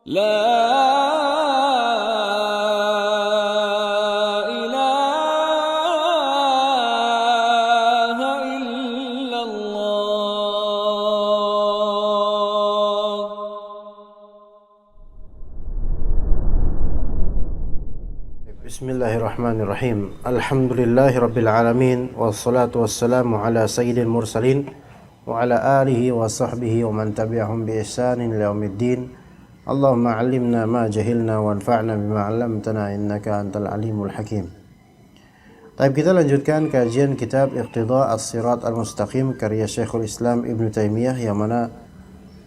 لا إله إلا الله. Bismillahirrahmanirrahim. Alhamdulillahirabbil alamin wassalatu wassalamu ala sayyidil mursalin wa ala alihi wa sahbihi wa man tabi'ahum bi ihsanin ila yaumiddin. Allahumma 'allimna ma jahilna wanfa'na bima 'allamtana innaka antal alimul hakim. Baik, kita lanjutkan kajian kitab Iqtida' as-Sirat al-Mustaqim karya Syekhul Islam Ibnu Taimiyah, yang mana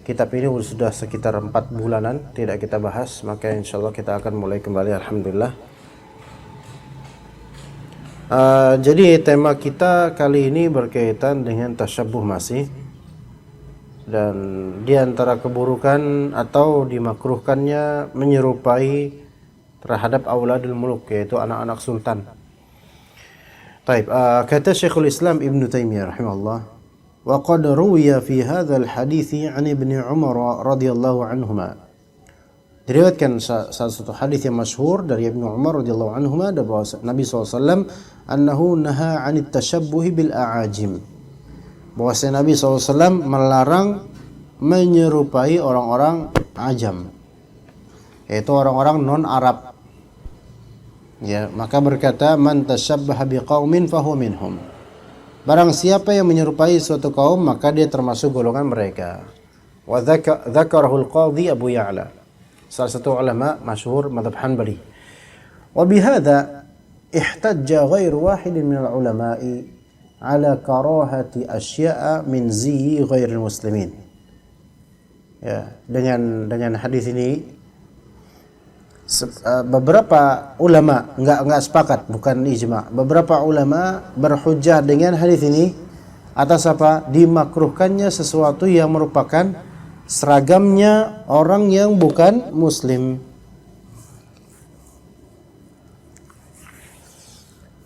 kitab ini sudah sekitar 4 bulanan tidak kita bahas, maka insyaallah kita akan mulai kembali, alhamdulillah. Jadi tema kita kali ini berkaitan dengan tasyabbuh masih, dan di antara keburukan atau dimakruhkannya menyerupai terhadap auladul muluk, yaitu anak-anak sultan. Baik, kata Syekhul Islam Ibnu Taimiyah rahimahullah, wa qad ruwiya fi hadzal hadithi 'an Ibnu Umar radhiyallahu anhuma. Diriwayatkan salah satu hadis yang masyhur dari Ibnu Umar radhiyallahu anhuma, ada bahwa Nabi SAW annahu naha 'anit tashabbuhi bil a'ajim. Bahwasanya Nabi SAW melarang menyerupai orang-orang ajam, yaitu orang-orang non-Arab. Ya, maka berkata, man tashabbaha biqaumin fahuwa minhum. Barang siapa yang menyerupai suatu kaum, maka dia termasuk golongan mereka. Wa dzakarahul qadhi Abu Ya'la, salah satu ulama masyhur mazhab Hanbali. Wa bihadza ihtajja ghairu wahidin minal ulama'i ala karahati asya'a min ziyyi ghairil muslimin. Ya, dengan hadis ini beberapa ulama enggak sepakat, bukan ijma. Beberapa ulama berhujjah dengan hadis ini atas apa? Dimakruhkannya sesuatu yang merupakan seragamnya orang yang bukan muslim.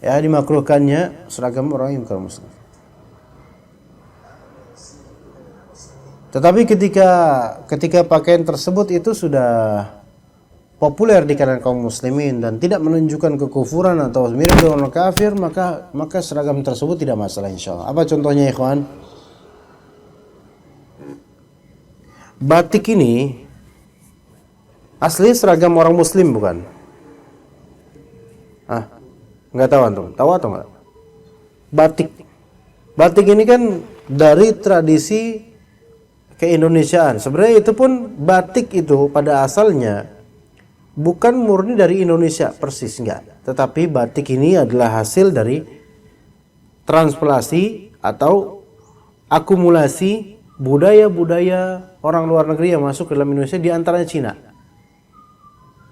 Ya, dimakruhkannya seragam orang yang bukan muslim. Tetapi ketika pakaian tersebut itu sudah populer di kalangan kaum muslimin dan tidak menunjukkan kekufuran atau mirip dengan orang kafir, maka seragam tersebut tidak masalah insyaallah. Apa contohnya, ikhwan? Batik ini asli seragam orang muslim bukan? Enggak tahu antum? Tahu atau enggak? Batik ini kan dari tradisi keindonesiaan. Sebenarnya itu pun batik itu pada asalnya bukan murni dari Indonesia persis, enggak. Tetapi batik ini adalah hasil dari transplantasi atau akumulasi budaya-budaya orang luar negeri yang masuk ke dalam Indonesia, di antaranya Cina.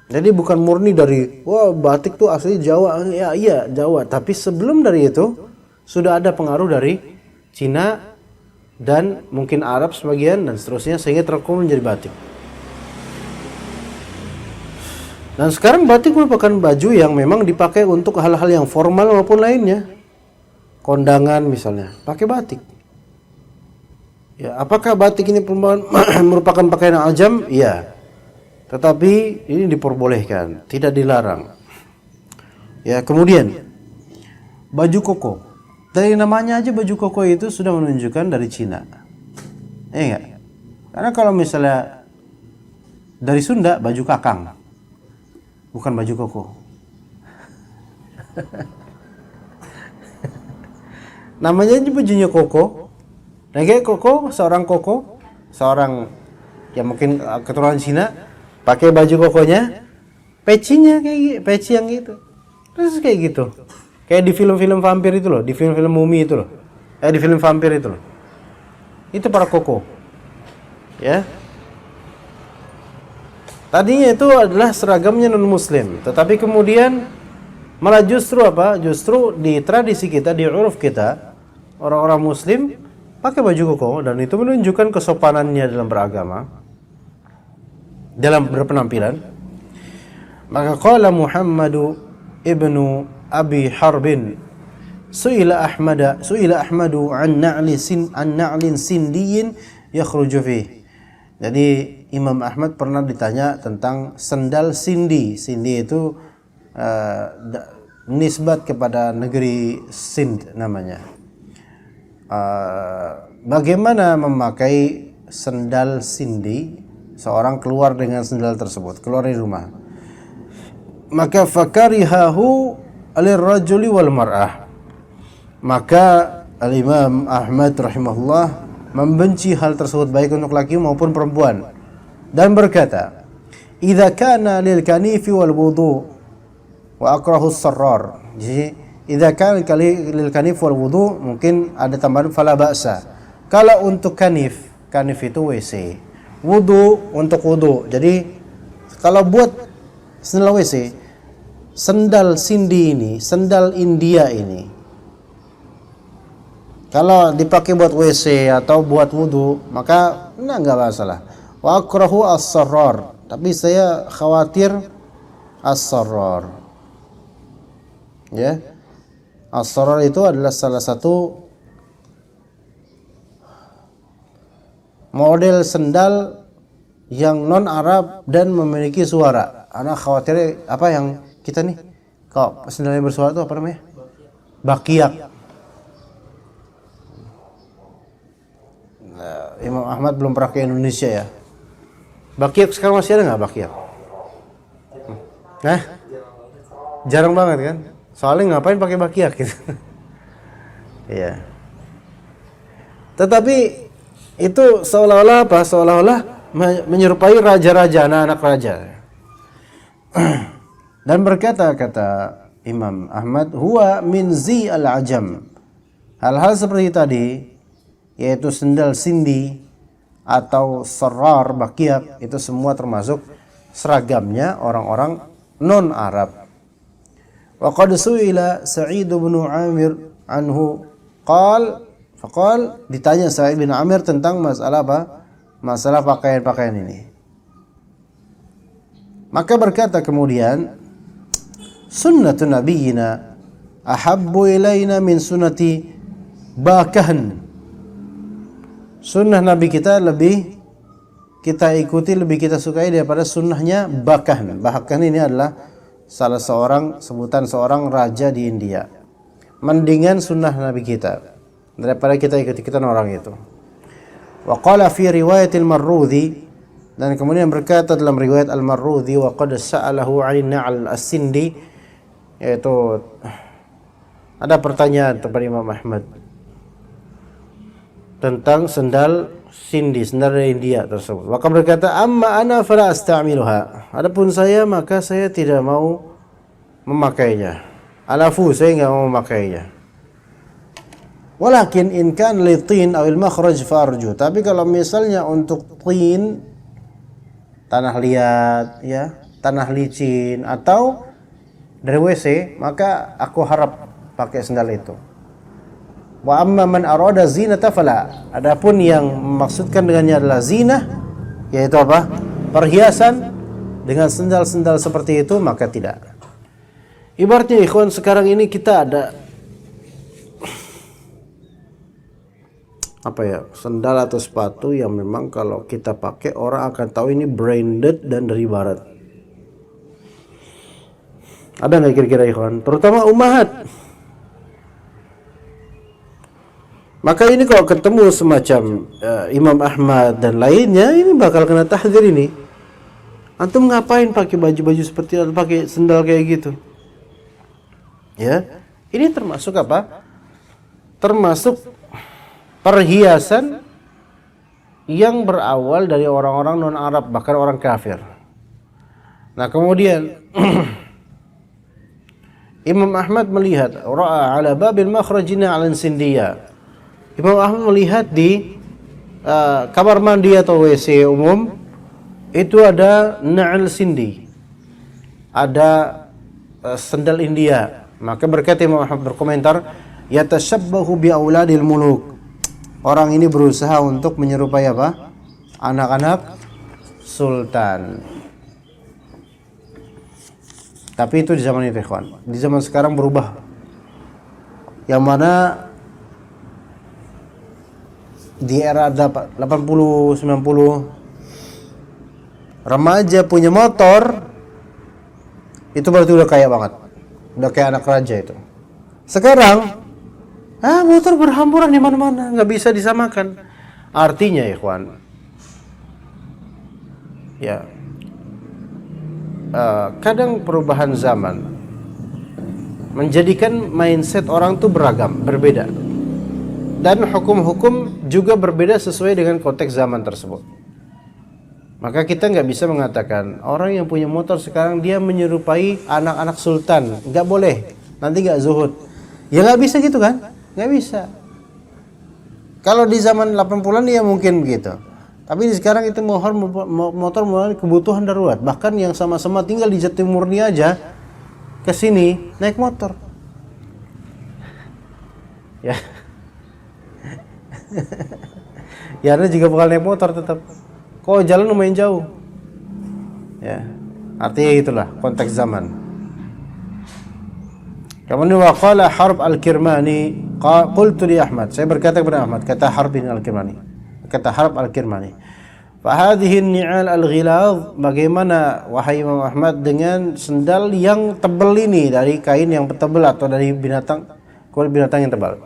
Jadi bukan murni dari, wah batik tuh asli Jawa. Ya iya Jawa, tapi sebelum dari itu sudah ada pengaruh dari Cina dan mungkin Arab sebagian dan seterusnya, sehingga terkumpul menjadi batik. Dan sekarang batik merupakan baju yang memang dipakai untuk hal-hal yang formal maupun lainnya. Kondangan misalnya, pakai batik. Ya, apakah batik ini merupakan pakaian ajam? Iya. Tetapi ini diperbolehkan, tidak dilarang. Ya, kemudian baju koko. Dari namanya aja baju koko itu sudah menunjukkan dari Cina. Enggak? Karena kalau misalnya dari Sunda, baju kakang. Bukan baju koko. Namanya aja bajunya koko. Nah, kayak koko, seorang yang mungkin keturunan Cina, pakai baju kokonya, pecinya kayak peci yang gitu. Terus kayak gitu. Kayak di film-film vampir itu loh, di film-film mumi itu loh. Di film vampir itu loh. Itu para koko. Ya. Tadinya itu adalah seragamnya non-muslim, tetapi kemudian malah justru apa? Justru di tradisi kita, di uruf kita, orang-orang muslim pakai baju koko, dan itu menunjukkan kesopanannya dalam beragama, dalam berpenampilan. Maka qala Muhammadu ibnu Abi Harbin, su'ila Ahmadu an na'lin sindiyin yakhruju fihi. Jadi Imam Ahmad pernah ditanya tentang sendal Sindi. Sindi itu nisbat kepada negeri Sind namanya. Bagaimana memakai sendal Sindi? Seorang keluar dengan sendal tersebut, keluar dari rumah. Maka fakarihahu alirrajuli wal mar'ah. Maka Al-Imam Ahmad rahimahullah membenci hal tersebut baik untuk laki maupun perempuan dan berkata, "Idza kana lil kanifi wal wudu wa akrahu as-sarrar." Jadi, idza kana lil kanif wal wudu mungkin ada tambahan fala ba'sa. Kalau untuk kanif, kanif itu WC. Wudu untuk wudu. Jadi kalau buat sendal WC, sendal Sindi ini, sendal India ini, kalau dipakai buat WC atau buat wudu, maka enggak masalah. Wa akrahu as-sarrar, tapi saya khawatir as-sarrar. Ya. As-sarrar itu adalah salah satu model sendal yang non Arab dan memiliki suara. Anak khawatir apa yang kita nih, kok sendalnya bersuara itu apa namanya? Bakiak. Nah, Imam Ahmad belum pernah ke Indonesia ya. Bakiak sekarang masih ada nggak bakiak? Nah, jarang banget kan? Soalnya ngapain pakai bakiak gitu? Iya. Tetapi itu seolah-olah apa? Seolah-olah menyerupai raja-raja, anak-anak raja. Dan berkata, kata Imam Ahmad, huwa min zi al-ajam. Hal-hal seperti tadi, yaitu sendal Sindi atau sarrar, bakiak, itu semua termasuk seragamnya orang-orang non-Arab. Wa qad su'ila Sa'id bin Amir anhu faqal, ditanya Sa'id bin Amir tentang masalah apa? Masalah pakaian-pakaian ini. Maka berkata kemudian, sunnatun nabiyina ahabbu ilaina min sunnati bakahan. Sunnah Nabi kita lebih kita ikuti, lebih kita sukai daripada sunnahnya bakahan. Bakahan ini adalah salah seorang sebutan seorang raja di India. Mendingan sunnah Nabi kita daripada kita ikut-ikutan orang itu. Wa qala fi riwayat al-Marrudhi, dan kemudian berkata dalam riwayat al-Marrudhi, wa qad sa'alahu 'an na'al as-Sindi, yaitu ada pertanyaan kepada Imam Ahmad tentang sendal Sindi, sendal dari India tersebut. Maka berkata, amma ana fala asta'miluha. Adapun saya, maka saya tidak mau memakainya. Alafu, saya enggak mau memakainya. Walakin in kan li tin aw al makhraj farju. Tapi kalau misalnya untuk tin, tanah liat ya, tanah licin atau dari WC, maka aku harap pakai sendal itu. Wa amma man arada zinata fala. Adapun yang memaksudkan dengannya adalah zina, yaitu apa? Perhiasan dengan sendal-sendal seperti itu, maka tidak. Ibaratnya ikhwan, sekarang ini kita ada apa ya, sendal atau sepatu yang memang kalau kita pakai orang akan tahu ini branded dan dari barat. Ada nggak kira-kira ikhwan? Terutama ummahat. Maka ini kalau ketemu semacam Imam Ahmad dan lainnya, ini bakal kena tahdzir ini. Antum ngapain pakai baju-baju seperti itu, pakai sendal kayak gitu? Ya, ini termasuk apa? Termasuk perhiasan yang berawal dari orang-orang non-Arab, bahkan orang kafir. Nah, kemudian Imam Ahmad melihat ra'a ala babil makhrajina 'ala sindiyah. Imam Ahmad melihat di kamar mandi atau WC umum itu ada na'al Sindi, ada sendal India. Maka berkata Imam Ahmad, berkomentar, yatashabbahu bi auladil muluk. Orang ini berusaha untuk menyerupai apa? Anak-anak sultan. Tapi itu di zaman itu, ikhwan. Di zaman sekarang berubah. Yang mana di era 80, 90 remaja punya motor, itu berarti udah kaya banget. Udah kayak anak raja itu. Sekarang, motor berhamburan di mana-mana, nggak bisa disamakan. Artinya, ikhwan, ya, kadang perubahan zaman menjadikan mindset orang tuh beragam, berbeda. Dan hukum-hukum juga berbeda sesuai dengan konteks zaman tersebut. Maka kita nggak bisa mengatakan orang yang punya motor sekarang dia menyerupai anak-anak sultan. Nggak boleh, nanti nggak zuhud. Ya nggak bisa gitu kan? Nggak bisa. Kalau di zaman 80-an ya mungkin begitu. Tapi sekarang itu motor merupakan kebutuhan darurat. Bahkan yang sama-sama tinggal di Jatimurni aja ke sini naik motor. Ya. Ya Anda juga bakal naik motor tetap. Kok jalan lumayan jauh. Ya. Artinya itulah konteks zaman. Kemudian waqala Harb al-Kirmani, qultu li Ahmad, saya berkata kepada Ahmad, kata Harb al-Kirmani. Kata Harb al-Kirmani, fa hadhihi an-ni'al al-ghilaz, bagaimana wahai Imam Ahmad dengan sendal yang tebal ini, dari kain yang tebal atau dari binatang, kulit binatang yang tebal.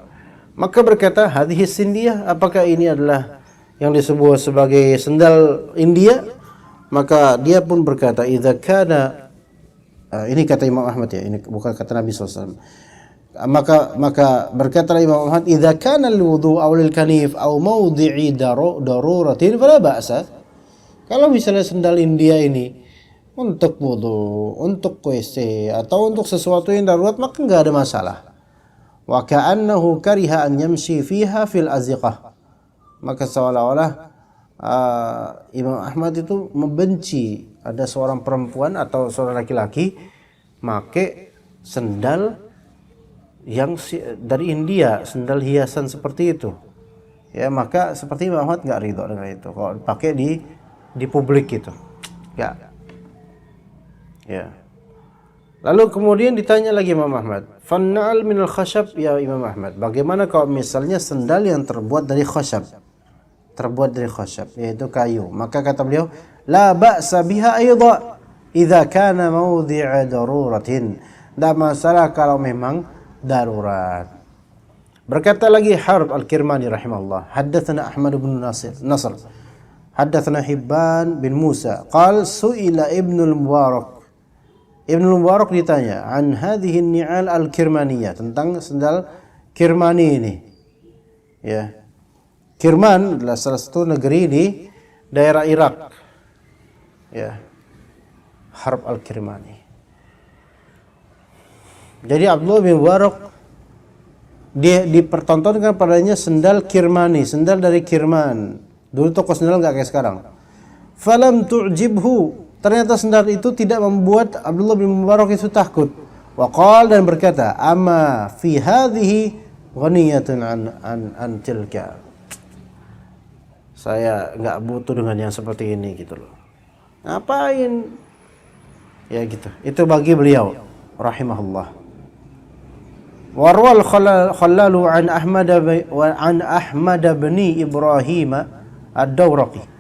Maka berkata, hadhihi sindiyah, apakah ini adalah yang disebut sebagai sendal India? Maka dia pun berkata, idza kana, ini kata Imam Ahmad ya, ini bukan kata Nabi SAW. Maka berkata Imam Ahmad, idza kana al-wudu' aw lil-kanif aw mawdi'i daruratin fala ba'sa. Kalau misalnya sendal India ini untuk wudu, untuk WC atau untuk sesuatu yang darurat, maka enggak ada masalah. Wa ka'annahu kariha an yamshi fiha fil aziqah. Maka seolah-olah Imam Ahmad itu membenci ada seorang perempuan atau seorang laki-laki make sendal yang dari India, sendal hiasan seperti itu. Ya, maka seperti Imam Ahmad enggak ridho dengan itu kalau pakai di publik gitu. Ya. Ya. Lalu kemudian ditanya lagi Imam Ahmad, "Fanna'al minal khashab ya Imam Ahmad, bagaimana kalau misalnya sendal yang terbuat dari khashab?" Terbuat dari khashab, yaitu kayu. Maka kata beliau, "La ba'sa biha aidha idza kana mawdi'a daruratin." Tidak masalah kalau memang darurat. Berkata lagi Harb al-Kirmani rahimahullah, "Haddatsana Ahmad bin Nasr. Haddatsana Hibban bin Musa, qala su'ila Ibnul Mubarak." Ibnul Mubarak ditanya an hadhihi an-ni'al al-Kirmaniyah, tentang sendal Kirmani ini. Ya. Kirman adalah salah satu negeri di daerah Irak. Ya. Harb al-Kirmani. Jadi Abdullah bin Mubarak dia dipertontonkan padanya sendal Kirmani, sendal dari Kirman. Dulu toko sendal enggak kayak sekarang. Falam tu'jibhu. Ternyata sendal itu tidak membuat Abdullah bin Mubarak itu takut. Wa qala, dan berkata, "Amma fi hadhihi ghaniyatun an tilka." Saya enggak butuh dengan yang seperti ini gitu loh. Ngapain? Ya gitu. Itu bagi beliau rahimahullah. Warwal Khallalu an Ahmad bin Ibrahim ad-Dawraqi.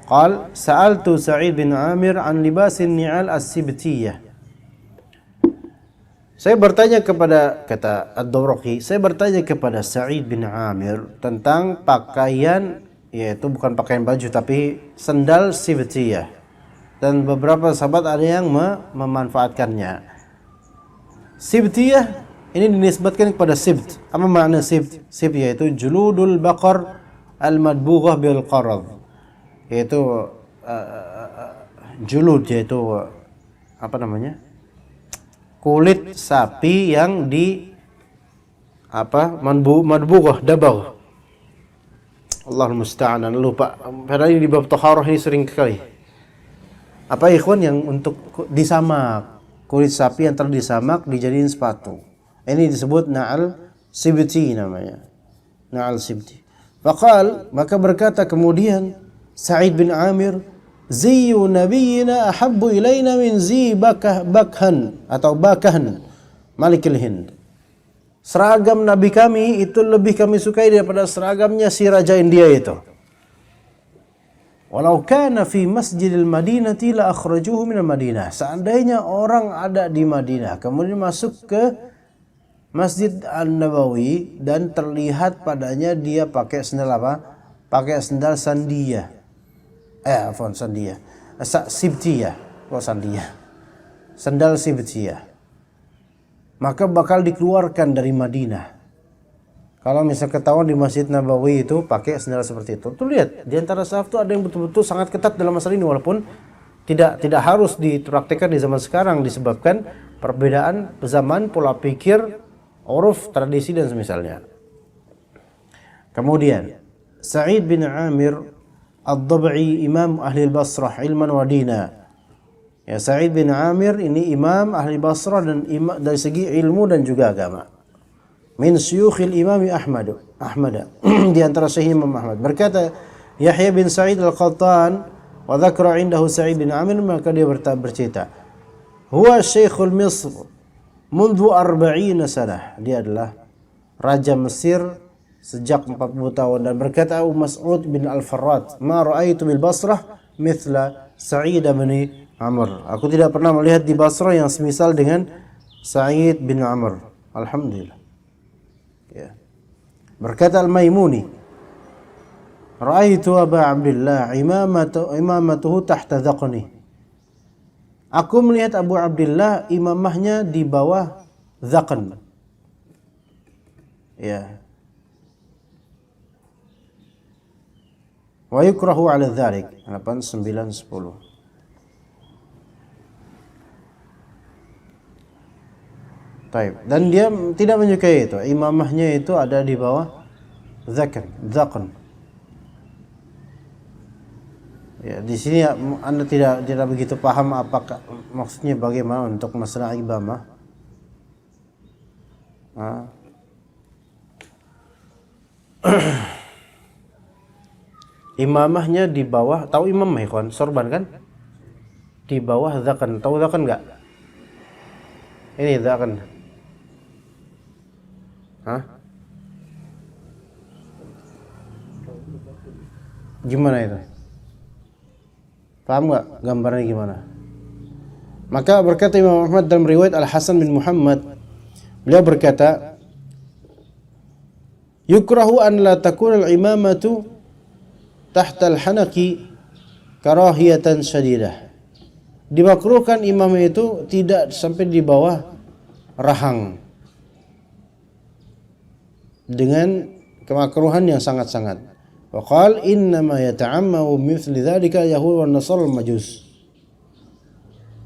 Qal sa'altu Sa'id bin Amir an libasin ni'al as-sibtiyah. Saya bertanya kepada, kata ad-Dawraqi, saya bertanya kepada Sa'id bin Amir tentang pakaian, yaitu bukan pakaian baju tapi sendal sibtiyah. Dan beberapa sahabat ada yang memanfaatkannya. Sibtiyah ini dinisbatkan kepada sibt. Apa makna sibt? Sibt yaitu juludul baqar al-madbughah bil qarad. Yaitu julud, yaitu apa namanya? Kulit sapi yang di madbughah, dabagh. Allahul musta'an, lupa. Padahal ini di bab taharah ini sering sekali. Apa ikhwan yang untuk disamak, kulit sapi yang telah disamak dijadiin sepatu. Ini disebut na'al sibti namanya. Na'al sibti. Faqal, maka berkata kemudian Sa'id bin Amir, "Ziyyu nabiyina ahabbu ilaina min zi bakhan atau bakhan Malikil Hind." Seragam Nabi kami itu lebih kami sukai daripada seragamnya si Raja India itu. Walau kana fi masjidil Madinati la akhrajuhu minal Madinah. Seandainya orang ada di Madinah kemudian masuk ke Masjid An-Nabawi dan terlihat padanya dia pakai sendal apa? Pakai sendal sandia. Sandia. Sibtiyah. Sandia. Sandal sibtiyah. Maka bakal dikeluarkan dari Madinah. Kalau misal ketahuan di Masjid Nabawi itu pakai sandal seperti itu. Tuh lihat, di antara salaf itu ada yang betul-betul sangat ketat dalam masalah ini walaupun tidak harus dipraktikkan di zaman sekarang disebabkan perbedaan zaman, pola pikir, uruf, tradisi dan semisalnya. Kemudian Sa'id bin Amir Ad-Dab'i imam ahli Basrah ilman wa dina. Ya, Sa'id bin Amir ini imam ahli Basrah dan imam dari segi ilmu dan juga agama. Min syuyukhil imam Ahmad di antara syekh Imam Ahmad. Berkata Yahya bin Sa'id Al-Qattan wa dzakara indahu Sa'id bin Amir, maka dia bercerita huwa syekhul Misr mundu 40 sanah. Dia adalah raja Mesir sejak 40 tahun. Dan berkata Abu Mas'ud bin Al-Farrat, ma ra'aitu bil Basrah mithla Sa'id bin Amr. Aku tidak pernah melihat di Basrah yang semisal dengan Sa'id bin Amr. Alhamdulillah. Ya. Berkata Al-Maimuni, ra'aitu Aba Abdullah imamatuhu tahta dhaqni. Aku melihat Abu Abdullah imamahnya di bawah dhaqn. Ya. Wa yukrahu 'ala dzalik. 8 9 10. Taib. Dan dia tidak menyukai itu. Imamahnya itu ada di bawah dhaqn. Ya, di sini Anda tidak begitu paham apakah maksudnya bagaimana untuk masalah imamah. Imamahnya di bawah, tahu imam ikhwan, sorban kan? Di bawah dhaqn. Tahu dhaqn enggak? Ini dhaqn. Gimana itu? Paham nggak gambarnya gimana? Maka berkata Imam Ahmad dalam riwayat Al-Hasan bin Muhammad, beliau berkata, yukrahu an la takuna al-imamatu tahta al-hanaqi karahiyatan syadidah. Dimakruhkan imam itu tidak sampai di bawah rahang, dengan kemakruhan yang sangat-sangat. Wa qala innama yata'ammu mithli dzalika yahud wan nasara al-majus.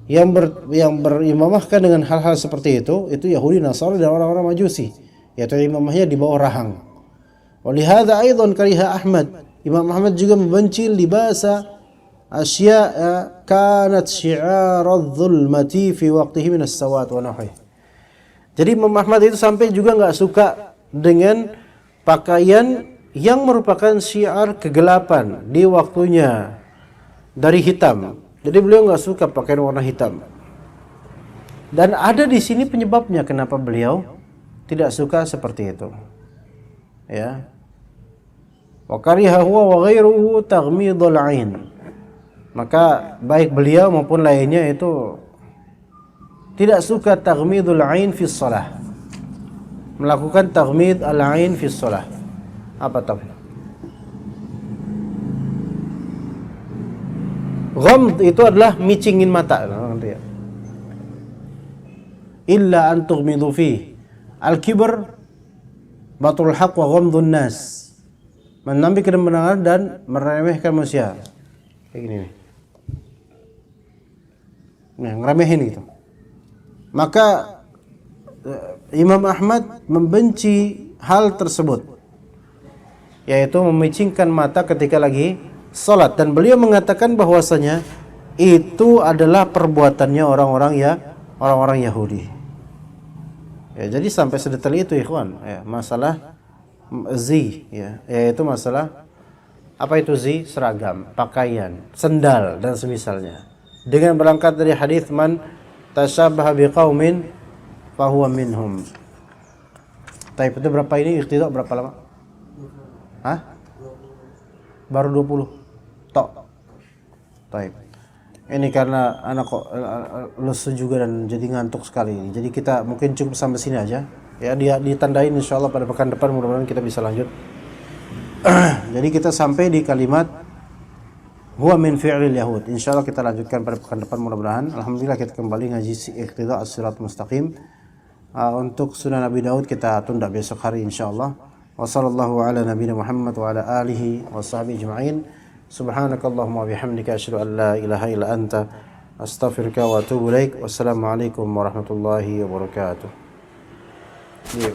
Yang berimamahkan dengan hal-hal seperti itu Yahudi, Nasara dan orang-orang Majusi, yaitu imamahnya di bawah rahang. Wa lihadza aidan kariha Ahmad. Imam Ahmad juga membenci libasa asya'a kanat syi'ar adh-dhulmati fi waqtihi min as-sawat wa nahwihi. Jadi Imam Ahmad itu sampai juga enggak suka dengan pakaian yang merupakan syiar kegelapan di waktunya dari hitam. Jadi beliau nggak suka pakaian warna hitam. Dan ada di sini penyebabnya kenapa beliau tidak suka seperti itu. Ya. Wa kariha huwa wa ghairuhu taghmidul 'ain. Maka baik beliau maupun lainnya itu tidak suka taghmidul 'ain fi shalah. Melakukan taghmid al-'ain fi shalah. Apa tahu? Ghamd itu adalah micingin mata. Illa an tughmidu fi. Al-kibr batrul haq wa ghamdun nas. Menampik kebenaran dan meremehkan manusia. Kayak gini nih. Nah, ngeremehin gitu. Maka Imam Ahmad membenci hal tersebut, yaitu memicingkan mata ketika lagi salat, dan beliau mengatakan bahwasanya itu adalah perbuatannya orang-orang Yahudi. Ya, jadi sampai sedetail itu ikhwan, ya, masalah zi, ya, yaitu masalah apa itu zi? Seragam, pakaian, sendal dan semisalnya. Dengan berangkat dari hadis man tashabbaha biqaumin fahuwa minhum. Taib itu berapa ini? Iqtida berapa lama? Hah? Baru 20. Tok. Taib. Ini karena anak kok lesu juga dan jadi ngantuk sekali. Jadi kita mungkin cukup sampai sini aja. Ya, dia ditandain insyaallah pada pekan depan mudah-mudahan kita bisa lanjut. Jadi kita sampai di kalimat huwa min fi'lil yahud. Insyaallah kita lanjutkan pada pekan depan mudah-mudahan. Alhamdulillah kita kembali ngaji iqtida as-sirat mustaqim. Untuk Sunan Abi Daud kita tunda besok hari insyaallah. Wa sallallahu ala nabiyina Muhammad wa ala alihi wa sahbihi ajma'in. Subhanakallahumma wa bihamdika asyhadu an la ilaha illa anta astaghfiruka wa atubu ilaik. Wassalamualaikum warahmatullahi wabarakatuh. Iya,